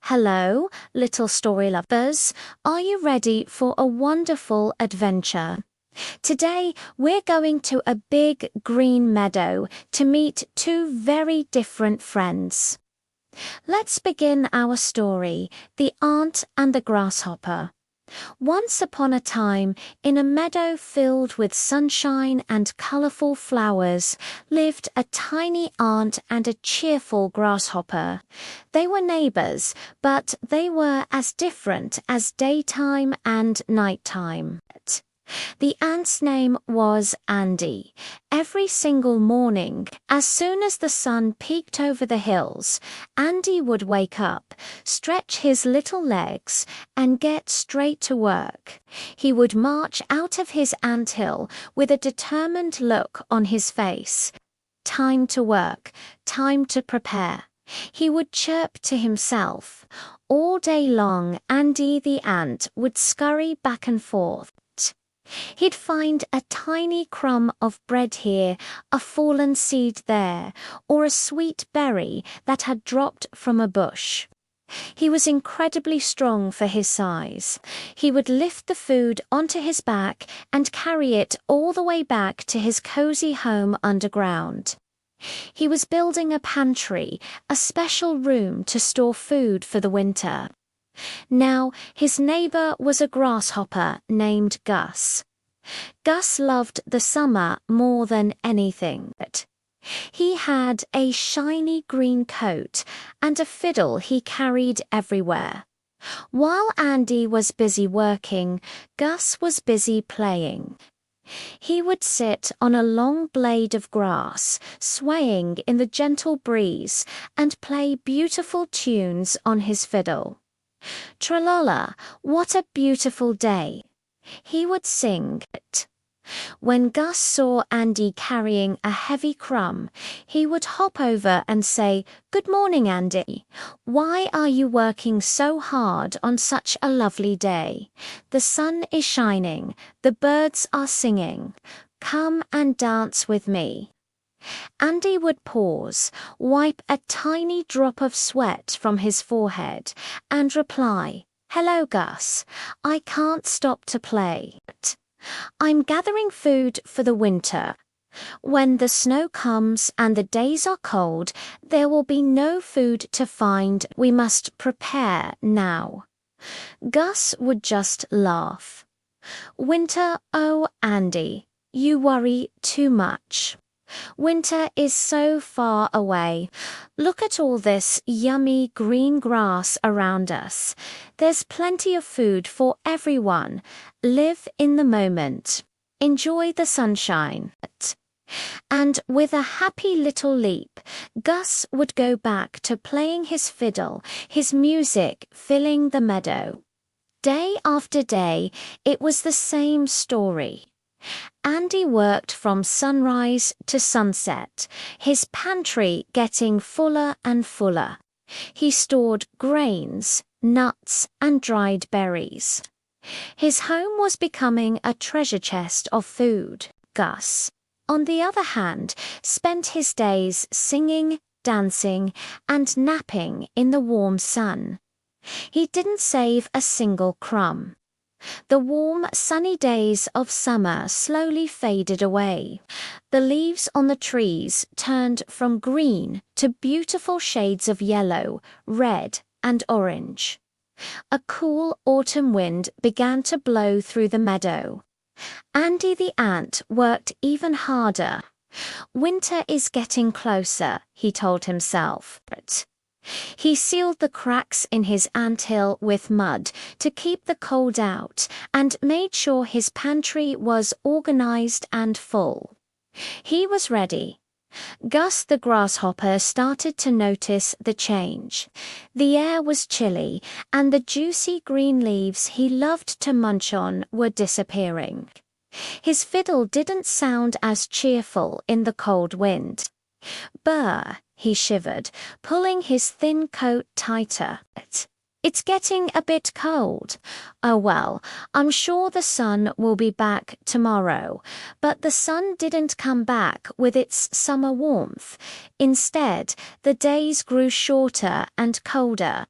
Hello, little story lovers. Are you ready for a wonderful adventure? Today, we're going to a big green meadow to meet two very different friends. Let's begin our story, The Ant and the Grasshopper. Once upon a time, in a meadow filled with sunshine and colorful flowers, lived a tiny ant and a cheerful grasshopper. They were neighbors, but they were as different as daytime and nighttime. The ant's name was Andy. Every single morning, as soon as the sun peeked over the hills, Andy would wake up, stretch his little legs, and get straight to work. He would march out of his anthill with a determined look on his face. Time to work, time to prepare. He would chirp to himself. All day long, Andy the ant would scurry back and forth. He'd find a tiny crumb of bread here, a fallen seed there, or a sweet berry that had dropped from a bush. He was incredibly strong for his size. He would lift the food onto his back and carry it all the way back to his cozy home underground. He was building a pantry, a special room to store food for the winter. Now, his neighbor was a grasshopper named Gus. Gus loved the summer more than anything. He had a shiny green coat and a fiddle he carried everywhere. While Andy was busy working, Gus was busy playing. He would sit on a long blade of grass, swaying in the gentle breeze, and play beautiful tunes on his fiddle. Tra-la-la, what a beautiful day, he would sing. When Gus saw Andy carrying a heavy crumb, he would hop over and say, "Good morning, Andy. Why are you working so hard on such a lovely day? The sun is shining, the birds are singing. Come and dance with me." Andy would pause, wipe a tiny drop of sweat from his forehead, and reply, "Hello, Gus. I can't stop to play. I'm gathering food for the winter. When the snow comes and the days are cold, there will be no food to find. We must prepare now." Gus would just laugh. "Winter, oh, Andy, you worry too much. Winter is so far away. Look at all this yummy green grass around us. There's plenty of food for everyone. Live in the moment. Enjoy the sunshine." And with a happy little leap, Gus would go back to playing his fiddle, his music filling the meadow. Day after day, it was the same story. Andy worked from sunrise to sunset, his pantry getting fuller and fuller. He stored grains, nuts, and dried berries. His home was becoming a treasure chest of food. Gus, on the other hand, spent his days singing, dancing, and napping in the warm sun. He didn't save a single crumb. The warm, sunny days of summer slowly faded away. The leaves on the trees turned from green to beautiful shades of yellow, red, and orange. A cool autumn wind began to blow through the meadow. Andy the ant worked even harder. "Winter is getting closer," he told himself. He sealed the cracks in his anthill with mud to keep the cold out and made sure his pantry was organized and full. He was ready. Gus the grasshopper started to notice the change. The air was chilly, and the juicy green leaves he loved to munch on were disappearing. His fiddle didn't sound as cheerful in the cold wind. "Brr," he shivered, pulling his thin coat tighter. "It's getting a bit cold. Oh well, I'm sure the sun will be back tomorrow." But the sun didn't come back with its summer warmth. Instead, the days grew shorter and colder.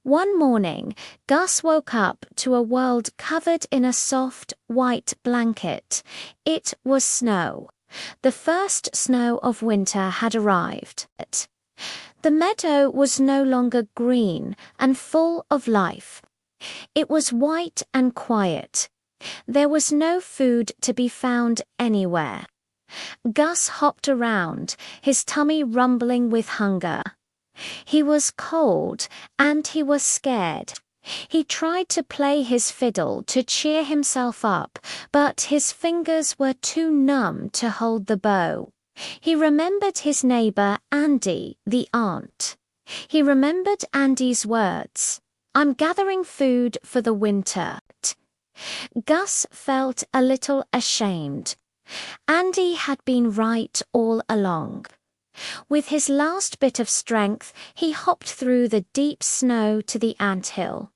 One morning, Gus woke up to a world covered in a soft, white blanket. It was snow. The first snow of winter had arrived. The meadow was no longer green and full of life. It was white and quiet. There was no food to be found anywhere. Gus hopped around, his tummy rumbling with hunger. He was cold and he was scared. He tried to play his fiddle to cheer himself up, but his fingers were too numb to hold the bow. He remembered his neighbor Andy, the ant. He remembered Andy's words, "I'm gathering food for the winter." Gus felt a little ashamed. Andy had been right all along. With his last bit of strength, he hopped through the deep snow to the anthill.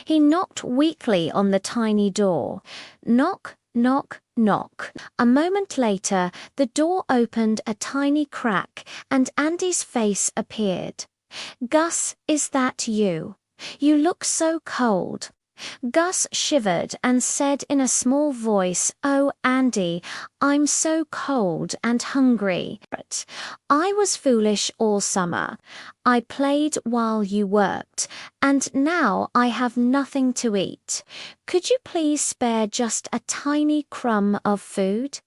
He knocked weakly on the tiny door. Knock, knock, knock. A moment later, the door opened a tiny crack and Andy's face appeared. "Gus, is that you? You look so cold." Gus shivered and said in a small voice, "Oh, Andy, I'm so cold and hungry. I was foolish all summer. I played while you worked, and now I have nothing to eat. Could you please spare just a tiny crumb of food?"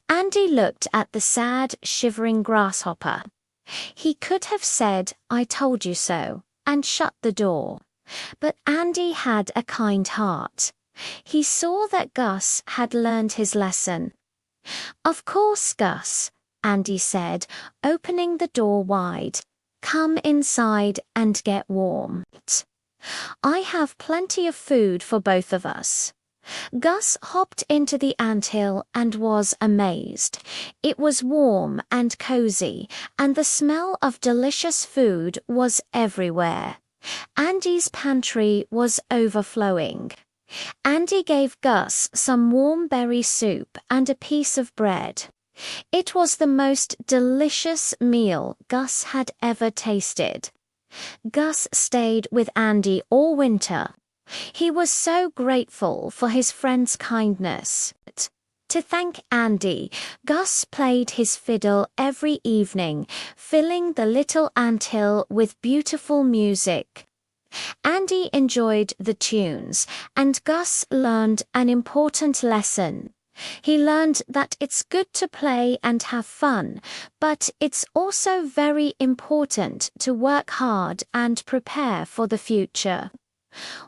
Andy looked at the sad, shivering grasshopper. He could have said, "I told you so," and shut the door. But Andy had a kind heart. He saw that Gus had learned his lesson. "Of course, Gus," Andy said, opening the door wide. "Come inside and get warm. I have plenty of food for both of us." Gus hopped into the anthill and was amazed. It was warm and cozy, and the smell of delicious food was everywhere. Andy's pantry was overflowing. Andy gave Gus some warm berry soup and a piece of bread. It was the most delicious meal Gus had ever tasted. Gus stayed with Andy all winter. He was so grateful for his friend's kindness. To thank Andy, Gus played his fiddle every evening, filling the little anthill with beautiful music. Andy enjoyed the tunes, and Gus learned an important lesson. He learned that it's good to play and have fun, but it's also very important to work hard and prepare for the future.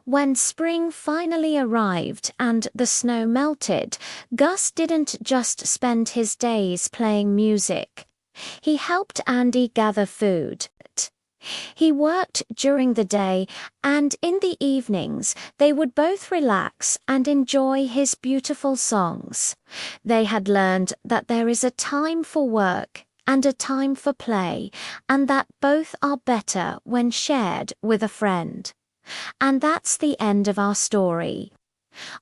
When spring finally arrived and the snow melted, Gus didn't just spend his days playing music. He helped Andy gather food. He worked during the day, and in the evenings they would both relax and enjoy his beautiful songs. They had learned that there is a time for work and a time for play, and that both are better when shared with a friend. And that's the end of our story.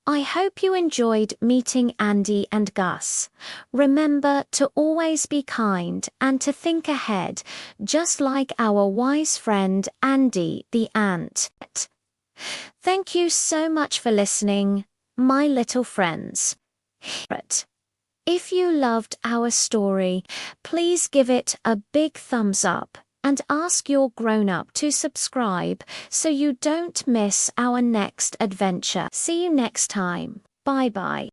I hope you enjoyed meeting Andy and Gus. Remember to always be kind and to think ahead, just like our wise friend Andy the ant. Thank you so much for listening, my little friends. If you loved our story, please give it a big thumbs up and ask your grown-up to subscribe so you don't miss our next adventure. See you next time. Bye-bye.